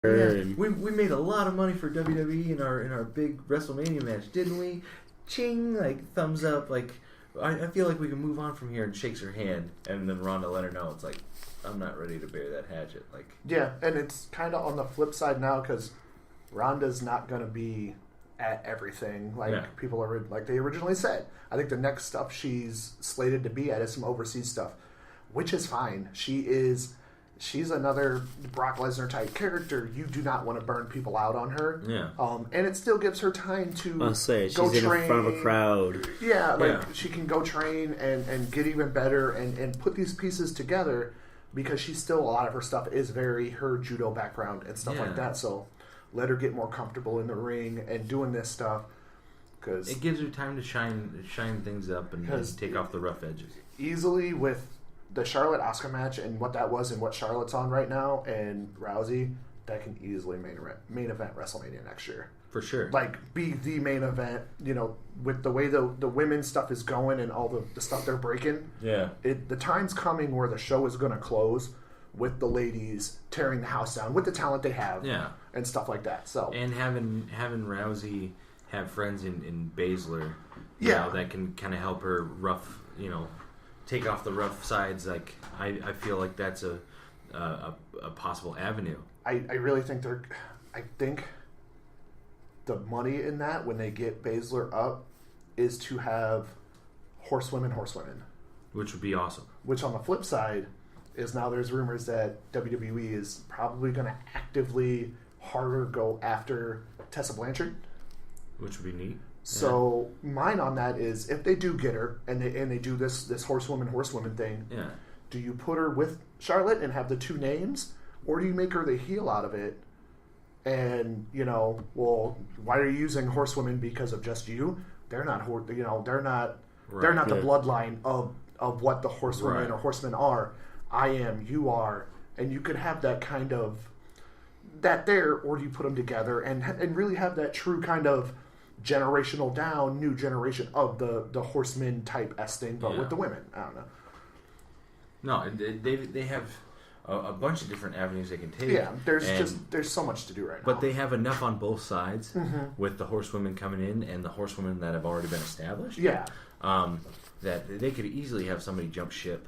We made a lot of money for WWE in our big WrestleMania match, didn't we? Ching, like thumbs up, like I feel like we can move on from here, and shakes her hand, and then Ronda let her know it's like I'm not ready to bear that hatchet. Like yeah, and it's kind of on the flip side now because Ronda's not going to be at everything like people are like they originally said. I think the next stuff she's slated to be at is some overseas stuff, which is fine. She's another Brock Lesnar type character. You do not want to burn people out on her. Yeah. And it still gives her time to I'll say, go she's train. In front of a crowd. Yeah, she can go train and get even better and put these pieces together because she's still, a lot of her stuff is very her judo background and stuff like that. So let her get more comfortable in the ring and doing this stuff. Cause it gives her time to shine things up and take off the rough edges. Easily with the Charlotte-Asuka match and what that was and what Charlotte's on right now and Rousey, that can easily main event WrestleMania next year. For sure. Like, be the main event, with the way the women's stuff is going and all the stuff they're breaking. Yeah. The time's coming where the show is going to close with the ladies tearing the house down with the talent they have. Yeah. And stuff like that. So and having Rousey have friends in Baszler, that can kind of help her take off the rough sides. Like I feel like that's a possible avenue. I really think I think the money in that when they get Baszler up is to have horsewomen, which would be awesome. Which on the flip side is now there's rumors that WWE is probably going to actively harder go after Tessa Blanchard, which would be neat. So mine on that is if they do get her and they do this horsewoman thing, do you put her with Charlotte and have the two names, or do you make her the heel out of it? And why are you using horsewomen because of just you? They're not they're not the bloodline of what the horsewomen or horsemen are. I am, you are, and you could have that kind of that there, or do you put them together and really have that true kind of generational down, new generation of the horseman type thing, but with the women. I don't know. No, they have a bunch of different avenues they can take. Yeah, there's so much to do right now. But they have enough on both sides with the horsewomen coming in and the horsewomen that have already been established. Yeah, that they could easily have somebody jump ship.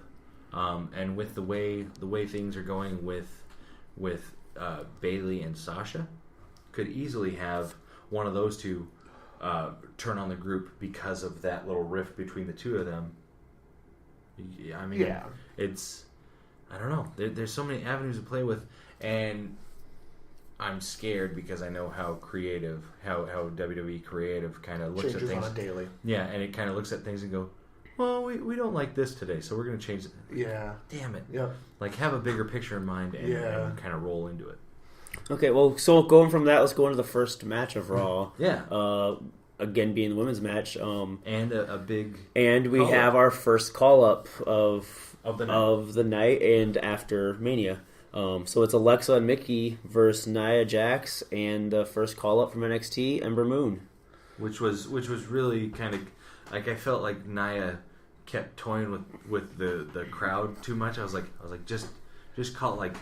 And with the way things are going with Bayley and Sasha, could easily have one of those two turn on the group because of that little rift between the two of them. I mean, it's, I don't know. There's so many avenues to play with, and I'm scared because I know how creative, how WWE creative kind of looks changes at things on a daily. Yeah, and it kind of looks at things and go, well, we don't like this today, so we're going to change it. Yeah. Damn it. Yeah. Like, have a bigger picture in mind and kind of roll into it. Okay, well, so going from that, let's go into the first match of Raw. Yeah. Again, being the women's match. And a big... And we have our first call-up of the night and after Mania. So it's Alexa and Mickey versus Nia Jax and the first call-up from NXT, Ember Moon. Which was really kind of... Like, I felt like Nia kept toying with the crowd too much. I was like, just call it, like,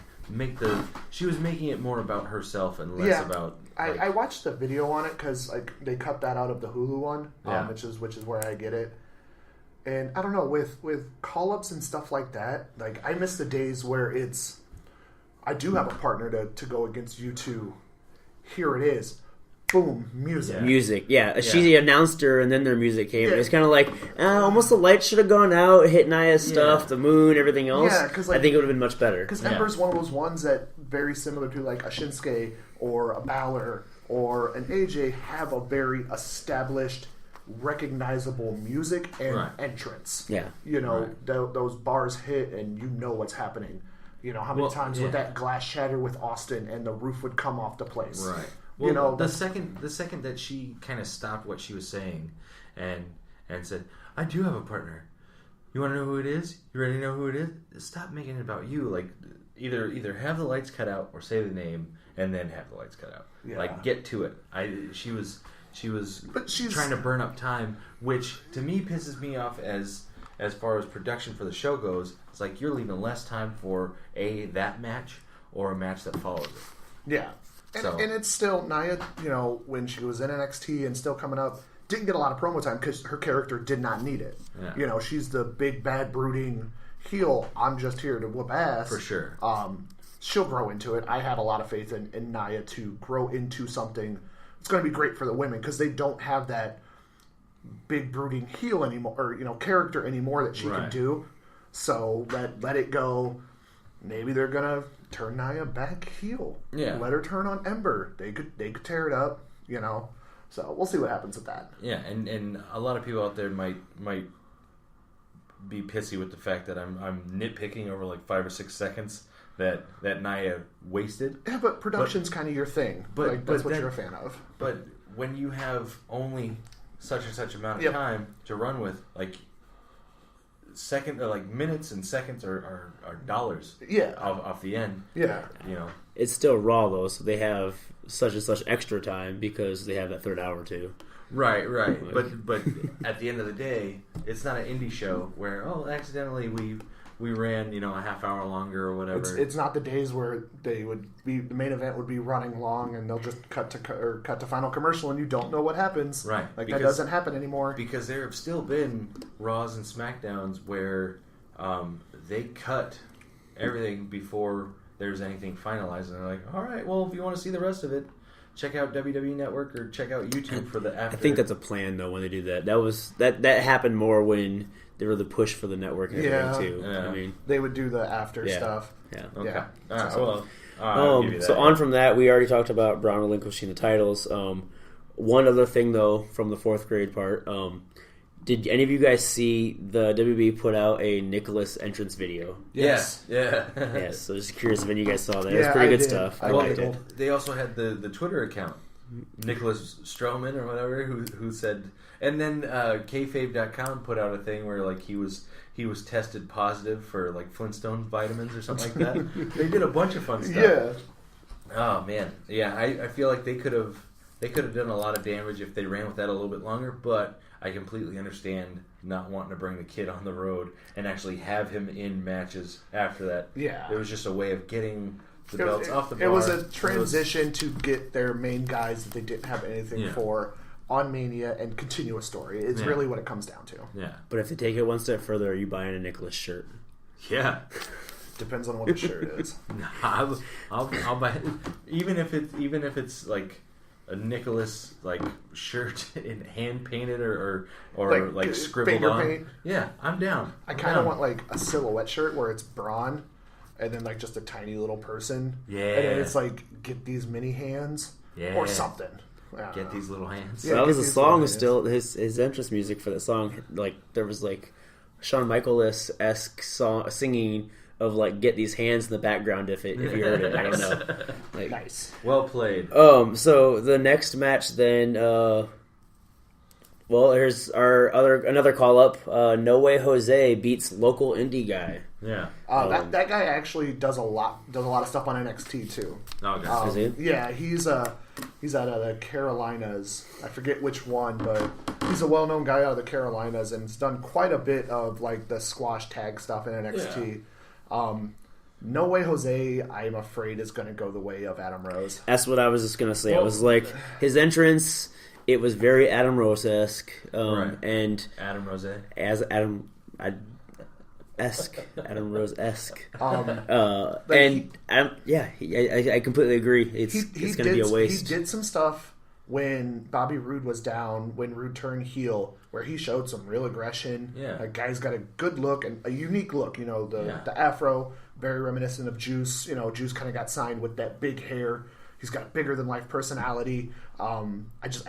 she was making it more about herself and less about... Like, I watched the video on it because like they cut that out of the Hulu one, which is where I get it. And I don't know, with call-ups and stuff like that, like I miss the days where it's, I do have a partner to go against you two. Here it is. Boom, music. She announced her, and then their music came. It's kind of like almost the lights should have gone out, hit Nia's stuff, the moon, everything else. Yeah, because I think it would have been much better. Because Ember's one of those ones that very similar to like a Shinsuke or a Balor or an AJ have a very established, recognizable music and entrance. Yeah, those bars hit, and you know what's happening. How many times would that glass shatter with Austin, and the roof would come off the place? Right. Well, the second that she kind of stopped what she was saying and said, "I do have a partner. You want to know who it is? You ready to know who it is? Stop making it about you. Like either have the lights cut out or say the name and then have the lights cut out. Yeah. Like get to it." She was trying to burn up time, which to me pisses me off as far as production for the show goes. It's like you're leaving less time for that match or a match that follows it. Yeah. And it's still, Nia, when she was in NXT and still coming up, didn't get a lot of promo time because her character did not need it. Yeah. She's the big, bad, brooding heel. I'm just here to whoop ass. For sure. She'll grow into it. I have a lot of faith in Nia to grow into something. It's going to be great for the women because they don't have that big, brooding heel anymore, or, character anymore that she can do. So let it go. Maybe they're going to turn Nia back heel. Yeah. Let her turn on Ember. They could tear it up, So we'll see what happens with that. Yeah, and a lot of people out there might be pissy with the fact that I'm nitpicking over like 5 or 6 seconds that Nia wasted. Yeah, but production's kind of your thing. But that's what you're a fan of. But when you have only such and such amount of time to run with, like minutes and seconds are dollars. Yeah. Off the end. Yeah. It's still Raw though, so they have such and such extra time because they have that third hour too. Right. But at the end of the day, it's not an indie show where accidentally we ran a half hour longer or whatever. It's not the days where the main event would be running long and they'll just cut to final commercial and you don't know what happens. Right. That doesn't happen anymore. Because there have still been Raws and SmackDowns where they cut everything before there's anything finalized, and they're like, all right, well, if you want to see the rest of it, check out WWE Network or check out YouTube for the after. I think that's a plan though when they do that. That happened more when they were the push for the network and everything too. Yeah. I mean, they would do the after stuff. Yeah. Okay. Yeah. All right, so on from that, we already talked about Braun relinquishing the titles. One other thing though, from the 4th grade part, did any of you guys see the WB put out a Nicholas entrance video? Yes. Yeah. Yes. So just curious if any of you guys saw that. It was pretty good stuff. I liked it. They also had the Twitter account, Nicholas Stroman or whatever, who said, and then kayfabe.com put out a thing where like he was tested positive for like Flintstone vitamins or something like that. They did a bunch of fun stuff. Yeah. Oh man. Yeah. I feel like they could have done a lot of damage if they ran with that a little bit longer, but I completely understand not wanting to bring the kid on the road and actually have him in matches after that. Yeah. It was just a way of getting the belts off the bar. It was a transition to get their main guys that they didn't have anything for on Mania and continue a story. It's really what it comes down to. Yeah. But if they take it one step further, are you buying a Nicholas shirt? Yeah. Depends on what the shirt is. I'll buy it. Even if it's like a Nicholas like shirt in hand painted or like scribbled on. Paint. Yeah, I'm down. I kind of want like a silhouette shirt where it's Braun and then like just a tiny little person. Yeah. And then it's like get these mini hands or something. Get these little hands. Yeah, that was a song. Still his entrance music for that song. Like there was like Shawn Michaels-esque singing of like get these hands in the background if you heard it. I don't know. Like, nice. Well played. So the next match then here's another call up. No Way Jose beats local indie guy. Yeah. That guy actually does a lot of stuff on NXT too. Oh, is he? Yeah, he's out of the Carolinas. I forget which one, but he's a well-known guy out of the Carolinas and has done quite a bit of like the squash tag stuff in NXT. Yeah. No Way Jose, I'm afraid, is going to go the way of Adam Rose. That's what I was just going to say. I was like, his entrance, it was very Adam Rose-esque. Right. And Adam Rose. As Adam Rose-esque. I completely agree. It's going to be a waste. He did some stuff when Bobby Roode was down, when Roode turned heel, where he showed some real aggression. Yeah. That guy's got a good look and a unique look. The afro, very reminiscent of Juice. Juice kind of got signed with that big hair. He's got a bigger than life personality. I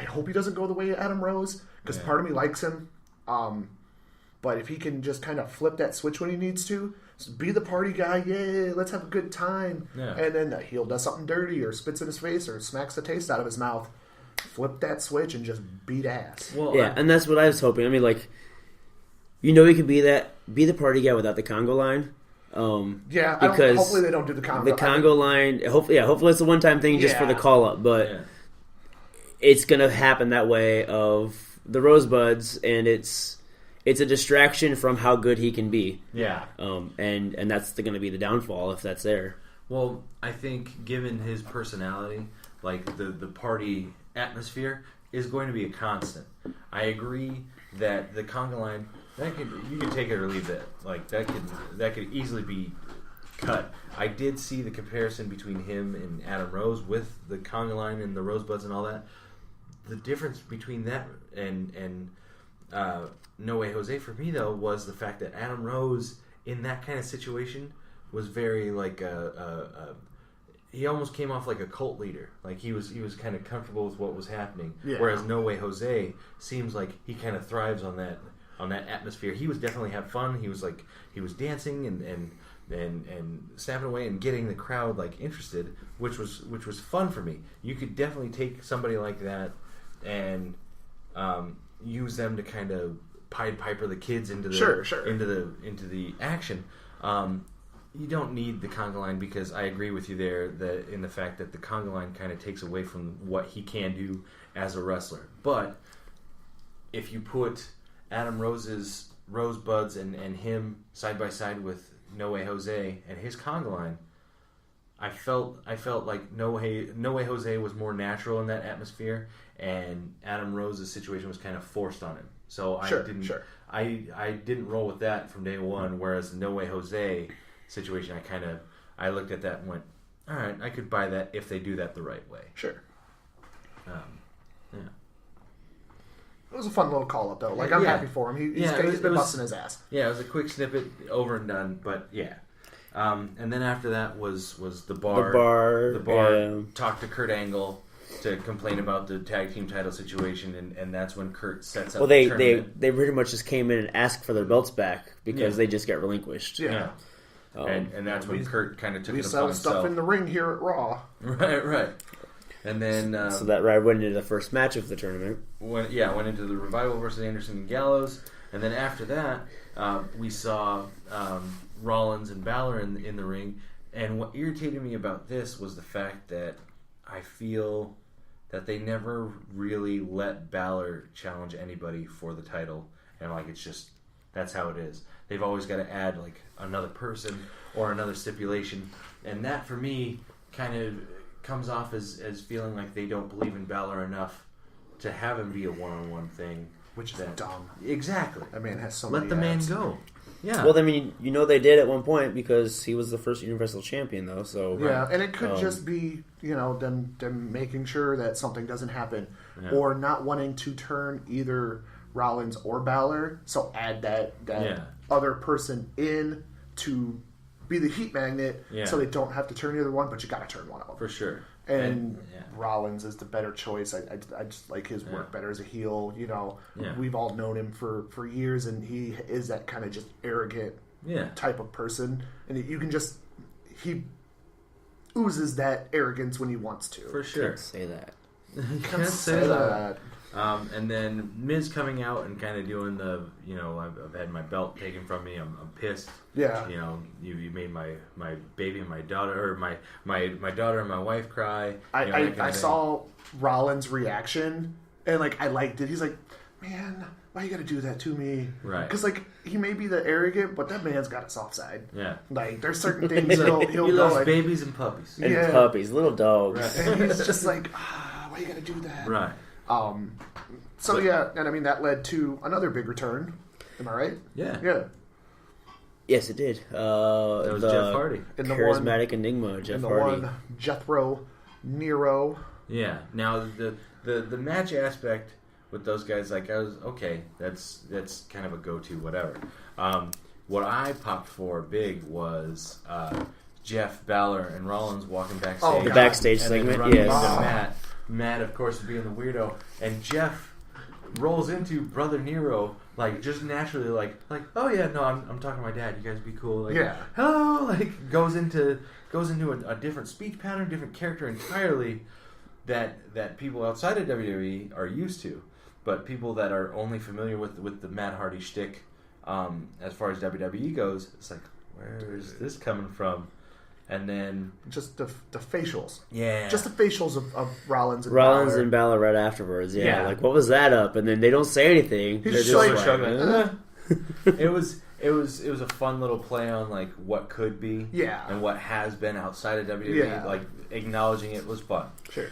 hope he doesn't go the way of Adam Rose because part of me likes him. But if he can just kind of flip that switch when he needs to, be the party guy, let's have a good time. Yeah. And then the heel does something dirty or spits in his face or smacks the taste out of his mouth. Flip that switch and just beat ass. Well, and that's what I was hoping. I mean, like, he could be the party guy without the Congo line. Because hopefully they don't do the Congo. The Congo line, hopefully it's a one-time thing just for the call-up, but it's gonna happen that way of the Rosebuds, and it's a distraction from how good he can be. Yeah. And that's gonna be the downfall if that's there. Well, I think given his personality, like the party atmosphere is going to be a constant. I agree that the conga line you can take it or leave it. Like that could easily be cut. I did see the comparison between him and Adam Rose with the conga line and the rosebuds and all that. The difference between that and No Way Jose for me though was the fact that Adam Rose in that kind of situation was very like he almost came off like a cult leader. Like he was kind of comfortable with what was happening. Yeah. Whereas No Way Jose seems like he kind of thrives on that atmosphere. He was definitely have fun. He was dancing and snapping away and getting the crowd like interested, which was fun for me. You could definitely take somebody like that and use them to kind of Pied Piper the kids into the into the action. You don't need the conga line because I agree with you there that in the fact that the conga line kind of takes away from what he can do as a wrestler. But if you put Adam Rose's rosebuds and him side by side with No Way Jose and his conga line, I felt like No Way Jose was more natural in that atmosphere, and Adam Rose's situation was kind of forced on him. So I didn't roll with that from day one. Whereas the No Way Jose situation, I looked at that and went, all right, I could buy that if they do that the right way. Sure. Yeah. It was a fun little call up though. Like I'm happy for him. He's been busting his ass. Yeah, it was a quick snippet, over and done. But yeah. And then after that was the bar. The bar talked to Kurt Angle to complain about the tag team title situation, and that's when Kurt sets up. Well, they pretty much just came in and asked for their belts back because they just got relinquished. Yeah. And that's when Kurt kind of took it upon himself. We sell stuff in the ring here at Raw. Right. And then so that went into the first match of the tournament. Went into the Revival versus Anderson and Gallows, and then after that we saw Rollins and Balor in the ring. And what irritated me about this was the fact that I feel that they never really let Balor challenge anybody for the title, and like it's just that's how it is. They've always got to add like another person or another stipulation, and that for me kind of comes off as feeling like they don't believe in Balor enough to have him be a one-on-one thing, which is dumb. Exactly. That man has so many. Let the man go. Yeah. Well, I mean, they did at one point because he was the first Universal Champion, though. So yeah, and it could just be them making sure that something doesn't happen, or not wanting to turn either Rollins or Balor. So add that other person in to be the heat magnet, so they don't have to turn either one, but you got to turn one of them for sure. And Rollins is the better choice. I just like his work better as a heel. We've all known him for years, and he is that kind of just arrogant type of person. And you can just he oozes that arrogance when he wants to. For sure. Can't say that. Can't say that. And then Miz coming out and kind of doing the, I've had my belt taken from me. I'm pissed. Yeah. You made my baby and my daughter, or my daughter and my wife cry. I saw Rollins' reaction, and I liked it. He's like, man, why you got to do that to me? Right. Because he may be the arrogant, but that man's got a soft side. Yeah. There's certain things he'll he loves babies and puppies. And puppies, little dogs. Right. And he's just like, why you got to do that? Right. And I mean that led to another big return. Am I right? Yeah. Yeah. Yes, it did. That was Jeff Hardy. Charismatic enigma, Jeff Hardy. One, Jethro, Nero. Yeah. Now the match aspect with those guys, I was okay. That's kind of a go-to, whatever. What I popped for big was Jeff, Balor, and Rollins walking backstage. Oh, the backstage segment. Yes. Matt, of course, being the weirdo, and Jeff rolls into Brother Nero just naturally, oh yeah, no, I'm talking to my dad. You guys be cool. Hello, goes into a different speech pattern, different character entirely that people outside of WWE are used to, but people that are only familiar with the Matt Hardy shtick, as far as WWE goes, it's where is this coming from? And then just the facials, just the facials of Rollins and Balor right afterwards, what was that up? And then they don't say anything. He's just struggling. It It was a fun little play on like what could be, yeah, and what has been outside of WWE. Yeah. Like acknowledging it was fun. Sure.